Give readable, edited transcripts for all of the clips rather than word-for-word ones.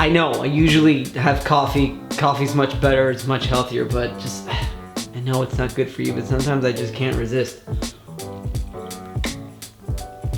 I know, I usually have coffee. Coffee's much better, it's much healthier, but just, I know it's not good for you, but sometimes I just can't resist.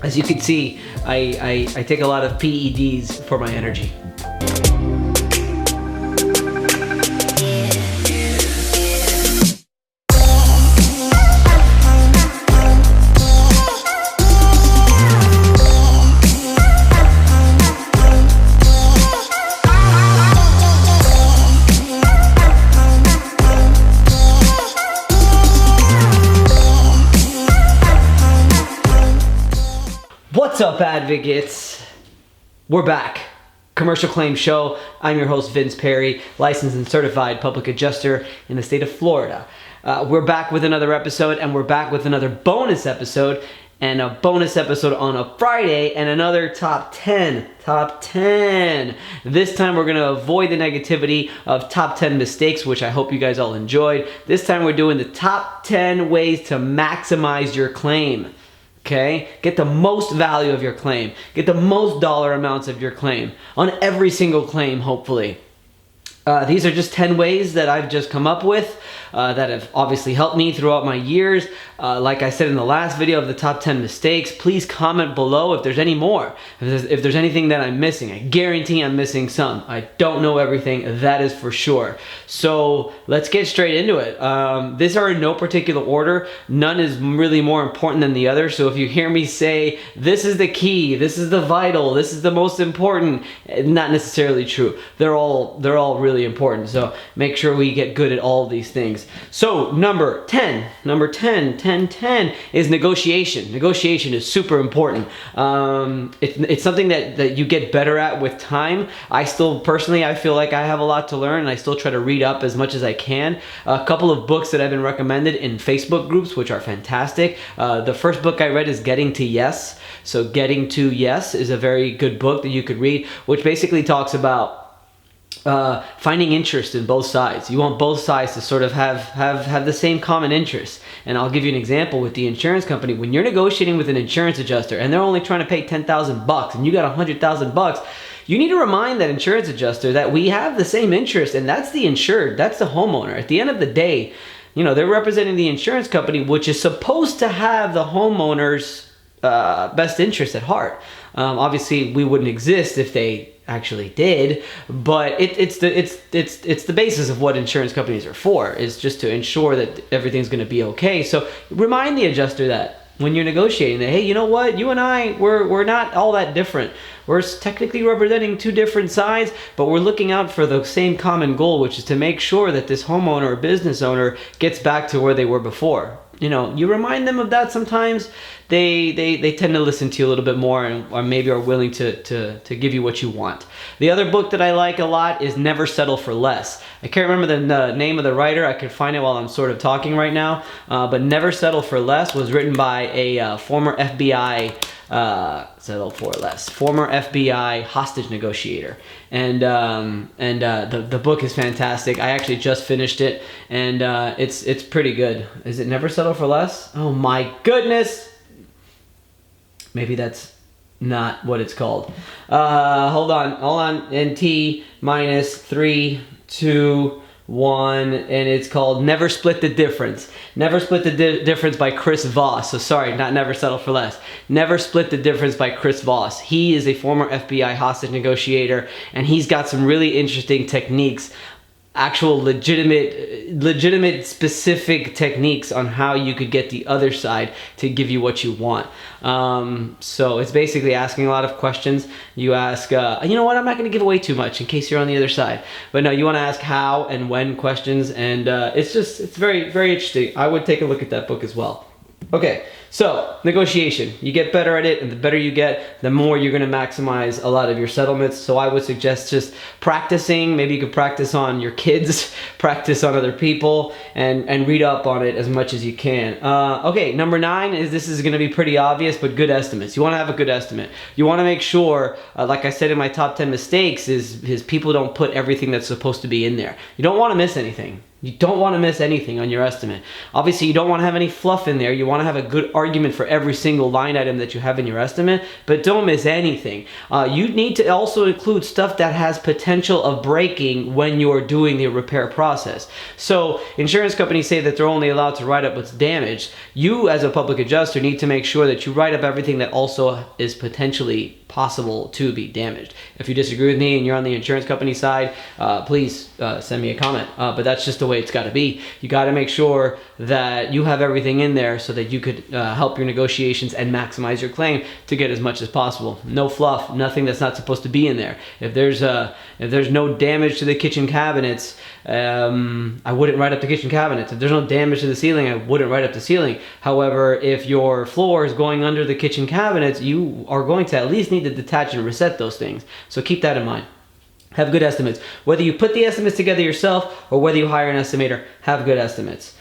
As you can see, I take a lot of PEDs for my energy. What's up, advocates? We're back. Commercial Claims Show. I'm your host, Vince Perry, licensed and certified public adjuster in the state of Florida. We're back with another episode, and we're back with another bonus episode, and a bonus episode on a Friday, and another top 10. Top 10. This time we're going to avoid the negativity of top 10 mistakes, which I hope you guys all enjoyed. This time we're doing the top 10 ways to maximize your claim. Okay? Get the most value of your claim. Get the most dollar amounts of your claim on every single claim, hopefully. These are just 10 ways that I've just come up with that have obviously helped me throughout my years. Like I said in the last video of the top 10 mistakes, please comment below if there's any more. If there's anything that I'm missing. I guarantee I'm missing some. I don't know everything, that is for sure. So let's get straight into it. These are in no particular order. None is really more important than the other. So if you hear me say, this is the key, this is the vital, this is the most important, not necessarily true. They're all really important. So make sure we get good at all these things. So number 10 is negotiation. Negotiation is super important. It's something that you get better at with time. I still personally, I feel like I have a lot to learn, and I still try to read up as much as I can. A couple of books that have been recommended in Facebook groups, which are fantastic. The first book I read is Getting to Yes. So Getting to Yes is a very good book that you could read, which basically talks about finding interest in both sides. You want both sides to sort of have the same common interests. And I'll give you an example with the insurance company. When you're negotiating with an insurance adjuster and they're only trying to pay $10,000 and you got $100,000, you need to remind that insurance adjuster that we have the same interest, and that's the insured, that's the homeowner. At the end of the day, you know, they're representing the insurance company, which is supposed to have the homeowner's best interest at heart. Obviously, we wouldn't exist if they actually did, but it's the basis of what insurance companies are for, is just to ensure that everything's going to be okay. So remind the adjuster that when you're negotiating, that hey, you know what, you and I, we're not all that different. We're technically representing two different sides, but we're looking out for the same common goal, which is to make sure that this homeowner or business owner gets back to where they were before. You know, you remind them of that sometimes, they tend to listen to you a little bit more, and or maybe are willing to give you what you want. The other book that I like a lot is Never Settle for Less. I can't remember the name of the writer. I could find it while I'm sort of talking right now. But Never Settle for Less was written by a former FBI former FBI hostage negotiator, and the book is fantastic. I actually just finished it, and it's pretty good. Is it Never Settle for Less? Oh my goodness! Maybe that's not what it's called. Hold on. And T minus 3, 2, 1, and it's called Never Split the Difference. Never Split the Difference by Chris Voss. So sorry, not Never Settle for Less. Never Split the Difference by Chris Voss. He is a former FBI hostage negotiator, and he's got some really interesting techniques, actual legitimate specific techniques on how you could get the other side to give you what you want. So it's basically asking a lot of questions. You ask, you know what, I'm not going to give away too much in case you're on the other side. But no, you want to ask how and when questions, and it's very, very interesting. I would take a look at that book as well. Okay, so negotiation. You get better at it, and the better you get, the more you're going to maximize a lot of your settlements. So I would suggest just practicing. Maybe you could practice on your kids, practice on other people, and read up on it as much as you can. Okay, number 9 is, this is going to be pretty obvious, but good estimates. You want to have a good estimate. You want to make sure, like I said in my top 10 mistakes, is people don't put everything that's supposed to be in there. You don't want to miss anything. You don't want to miss anything on your estimate. Obviously, you don't want to have any fluff in there. You want to have a good argument for every single line item that you have in your estimate, but don't miss anything. You need to also include stuff that has potential of breaking when you're doing the repair process. So insurance companies say that they're only allowed to write up what's damaged. You, as a public adjuster, need to make sure that you write up everything that also is potentially possible to be damaged. If you disagree with me and you're on the insurance company side, please send me a comment. But that's just the way it's got to be. You got to make sure that you have everything in there so that you could help your negotiations and maximize your claim to get as much as possible. No fluff, nothing that's not supposed to be in there. If there's no damage to the kitchen cabinets, I wouldn't write up the kitchen cabinets. If there's no damage to the ceiling, I wouldn't write up the ceiling. However, if your floor is going under the kitchen cabinets, you are going to at least need to detach and reset those things. So keep that in mind. Have good estimates. Whether you put the estimates together yourself or whether you hire an estimator, have good estimates.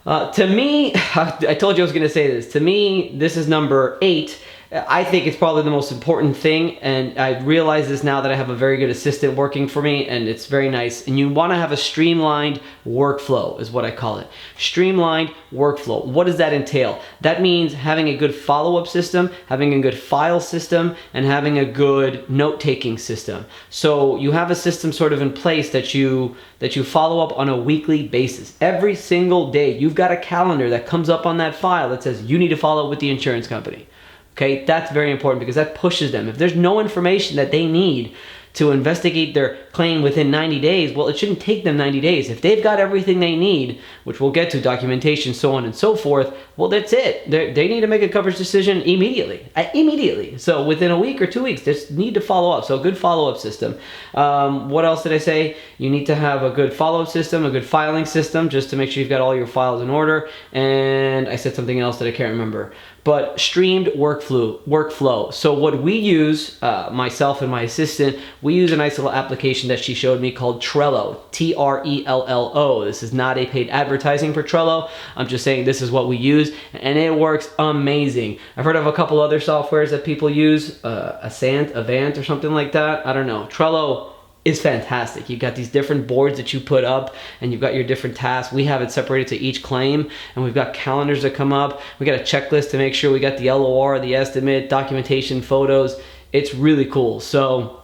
To me, I told you I was going to say this. To me, this is number 8. I think it's probably the most important thing, and I realize this now that I have a very good assistant working for me, and it's very nice. And you want to have a streamlined workflow is what I call it. Streamlined workflow. What does that entail? That means having a good follow-up system, having a good file system, and having a good note-taking system. So you have a system sort of in place that you follow up on a weekly basis. Every single day, you've got a calendar that comes up on that file that says you need to follow up with the insurance company. Okay, that's very important because that pushes them. If there's no information that they need to investigate their claim within 90 days, well, it shouldn't take them 90 days. If they've got everything they need, which we'll get to, documentation, so on and so forth, well, that's it. They need to make a coverage decision immediately. So within a week or 2 weeks, just need to follow up. So a good follow-up system. What else did I say? You need to have a good follow-up system, a good filing system, just to make sure you've got all your files in order. And I said something else that I can't remember. But streamed workflow. So what we use, myself and my assistant, we use a nice little application that she showed me called TRELLO, T-R-E-L-L-O. This is not a paid advertising for Trello. I'm just saying this is what we use, and it works amazing. I've heard of a couple other softwares that people use, Avant or something like that. I don't know. Trello is fantastic. You've got these different boards that you put up, and you've got your different tasks. We have it separated to each claim, and we've got calendars that come up. We got a checklist to make sure we got the LOR, the estimate, documentation, photos. It's really cool. So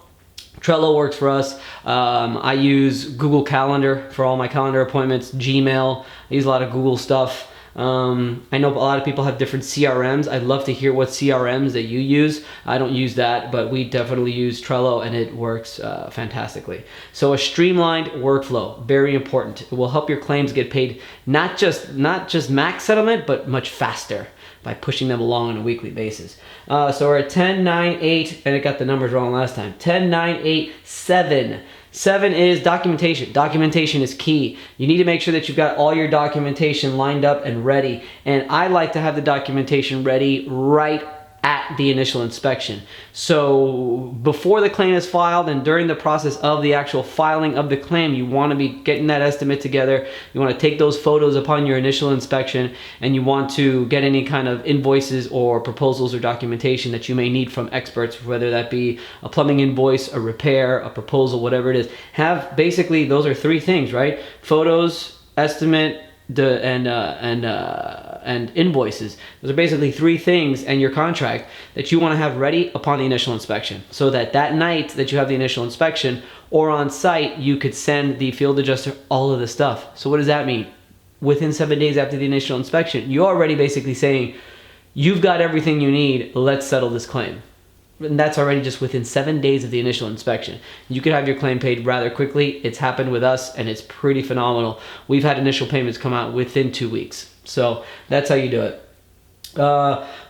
Trello works for us. I use Google Calendar for all my calendar appointments, Gmail. I use a lot of Google stuff. I know a lot of people have different CRMs. I'd love to hear what CRMs that you use. I don't use that, but we definitely use Trello, and it works fantastically. So a streamlined workflow, very important. It will help your claims get paid not just max settlement, but much faster by pushing them along on a weekly basis. So we're at 10, 9, 8, and I got the numbers wrong last time. 10, 9, 8, 7. 7 is documentation. Documentation is key. You need to make sure that you've got all your documentation lined up and ready. And I like to have the documentation ready right at the initial inspection. So before the claim is filed and during the process of the actual filing of the claim, you want to be getting that estimate together. You want to take those photos upon your initial inspection, and you want to get any kind of invoices or proposals or documentation that you may need from experts, whether that be a plumbing invoice, a repair, a proposal, whatever it is. Have basically, those are 3 things, right? Photos, estimate, and invoices. Those are basically 3 things, and your contract that you want to have ready upon the initial inspection, so that night that you have the initial inspection or on site, you could send the field adjuster all of the stuff. So what does that mean? Within 7 days after the initial inspection, you're already basically saying, you've got everything you need, let's settle this claim. And that's already just within 7 days of the initial inspection. You could have your claim paid rather quickly. It's happened with us, and it's pretty phenomenal. We've had initial payments come out within 2 weeks. So that's how you do it.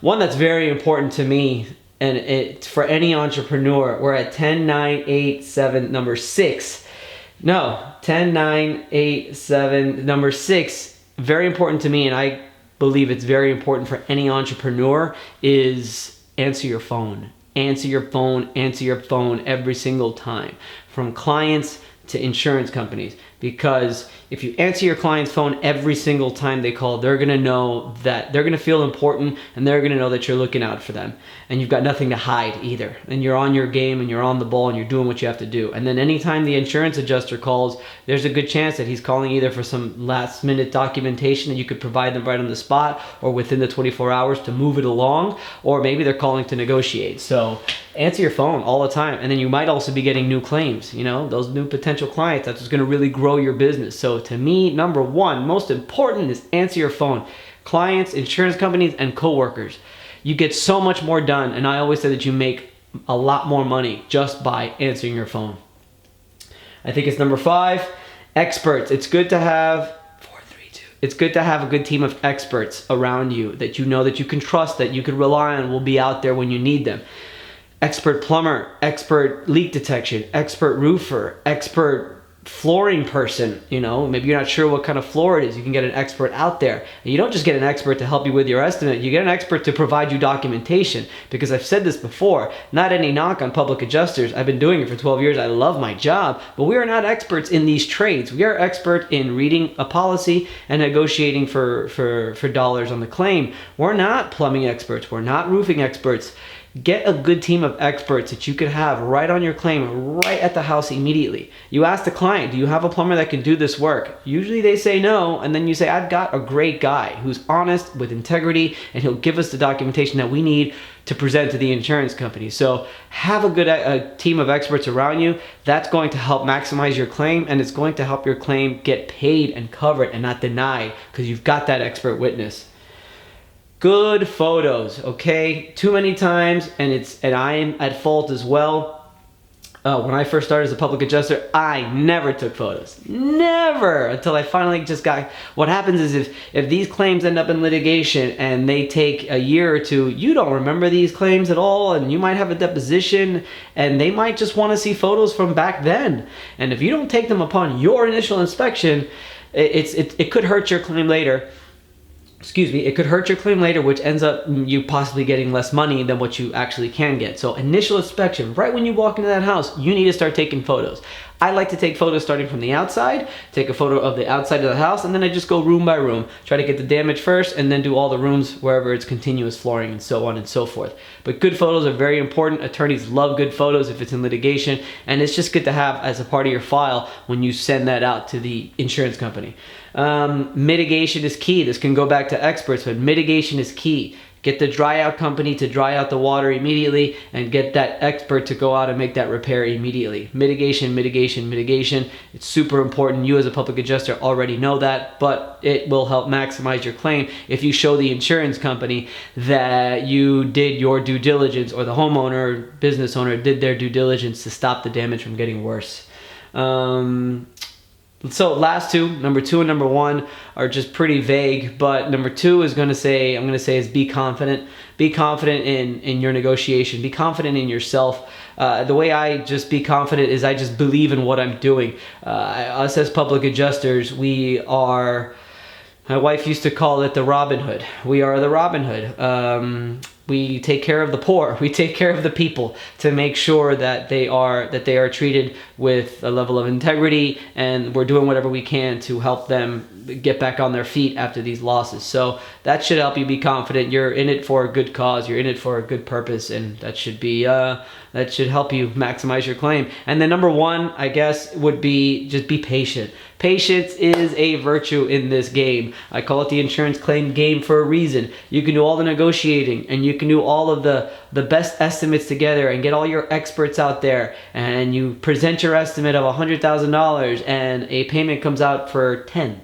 One that's very important to me, and it's for any entrepreneur, we're at 10, 9, 8, 7, number 6. No, 10, 9, 8, 7, number 6, very important to me, and I believe it's very important for any entrepreneur, is answer your phone. Answer your phone every single time, from clients to insurance companies, because if you answer your client's phone every single time they call, they're going to know that they're going to feel important, and they're going to know that you're looking out for them, and you've got nothing to hide either, and you're on your game and you're on the ball and you're doing what you have to do. And then anytime the insurance adjuster calls, there's a good chance that he's calling either for some last minute documentation that you could provide them right on the spot or within the 24 hours to move it along, or maybe they're calling to negotiate. So answer your phone all the time. And then you might also be getting new claims, you know, those new potential clients. That's what's going to really grow your business. So to me, number one, most important is answer your phone. Clients, insurance companies, and coworkers. You get so much more done. And I always say that you make a lot more money just by answering your phone. I think it's number 5, experts. It's good to have It's good to have a good team of experts around you that you know that you can trust, that you can rely on, will be out there when you need them. Expert plumber, expert leak detection, expert roofer, expert flooring person. You know, maybe you're not sure what kind of floor it is. You can get an expert out there. And you don't just get an expert to help you with your estimate. You get an expert to provide you documentation. Because I've said this before, not any knock on public adjusters. I've been doing it for 12 years. I love my job. But we are not experts in these trades. We are expert in reading a policy and negotiating for dollars on the claim. We're not plumbing experts. We're not roofing experts. Get a good team of experts that you could have right on your claim, right at the house immediately. You ask the client, do you have a plumber that can do this work? Usually they say no, and then you say, I've got a great guy who's honest, with integrity, and he'll give us the documentation that we need to present to the insurance company. So have a good team of experts around you. That's going to help maximize your claim, and it's going to help your claim get paid and covered and not denied, because you've got that expert witness. Good photos, okay? Too many times, and I am at fault as well. When I first started as a public adjuster, I never took photos. Never! Until I finally just got... What happens is if these claims end up in litigation and they take a year or two, you don't remember these claims at all, and you might have a deposition, and they might just want to see photos from back then. And if you don't take them upon your initial inspection, it could hurt your claim later. It could hurt your claim later, which ends up you possibly getting less money than what you actually can get. So initial inspection, right when you walk into that house, you need to start taking photos. I like to take photos starting from the outside, take a photo of the outside of the house, and then I just go room by room, try to get the damage first, and then do all the rooms wherever it's continuous flooring and so on and so forth. But good photos are very important. Attorneys love good photos if it's in litigation, and it's just good to have as a part of your file when you send that out to the insurance company. Mitigation is key. This can go back to experts, but mitigation is key. Get the dry out company to dry out the water immediately, and get that expert to go out and make that repair immediately. Mitigation, mitigation, mitigation. It's super important. You as a public adjuster already know that, but it will help maximize your claim if you show the insurance company that you did your due diligence, or the homeowner, business owner did their due diligence to stop the damage from getting worse. So last two, number 2 and number 1, are just pretty vague, but number 2 is I'm going to say is be confident. Be confident in your negotiation. Be confident in yourself. The way I just be confident is I just believe in what I'm doing. Us as public adjusters, my wife used to call it the Robin Hood. We are the Robin Hood. We take care of the poor. We take care of the people to make sure that they are treated with a level of integrity, and we're doing whatever we can to help them get back on their feet after these losses. So that should help you be confident. You're in it for a good cause. You're in it for a good purpose, and that should help you maximize your claim. And then number 1, I guess, would be just be patient. Patience is a virtue in this game. I call it the insurance claim game for a reason. You can do all the negotiating, and you can do all of the best estimates together and get all your experts out there, and you present your estimate of $100,000 and a payment comes out for 10.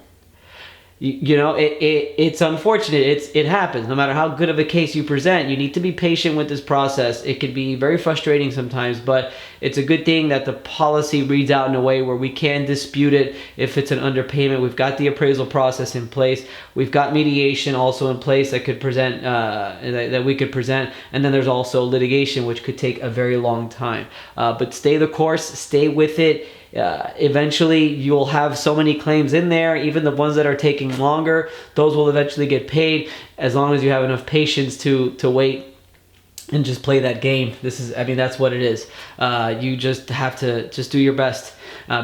You know, it's unfortunate. It happens. No matter how good of a case you present, you need to be patient with this process. It can be very frustrating sometimes, but it's a good thing that the policy reads out in a way where we can dispute it if it's an underpayment. We've got the appraisal process in place. We've got mediation also in place that could present that we could present, and then there's also litigation, which could take a very long time. But stay the course. Stay with it. Eventually you'll have so many claims in there, even the ones that are taking longer, those will eventually get paid, as long as you have enough patience to wait and just play that game. I mean, that's what it is. You just have to just do your best,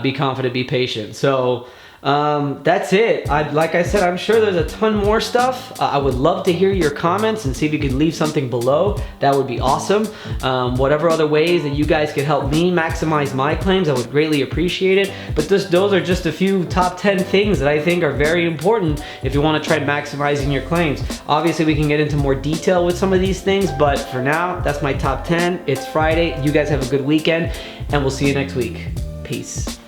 be confident, be patient. So that's it. Like I said, I'm sure there's a ton more stuff. I would love to hear your comments and see if you could leave something below. That would be awesome. Whatever other ways that you guys could help me maximize my claims, I would greatly appreciate it. But those are just a few top 10 things that I think are very important if you want to try maximizing your claims. Obviously, we can get into more detail with some of these things, but for now, that's my top 10. It's Friday. You guys have a good weekend, and we'll see you next week. Peace.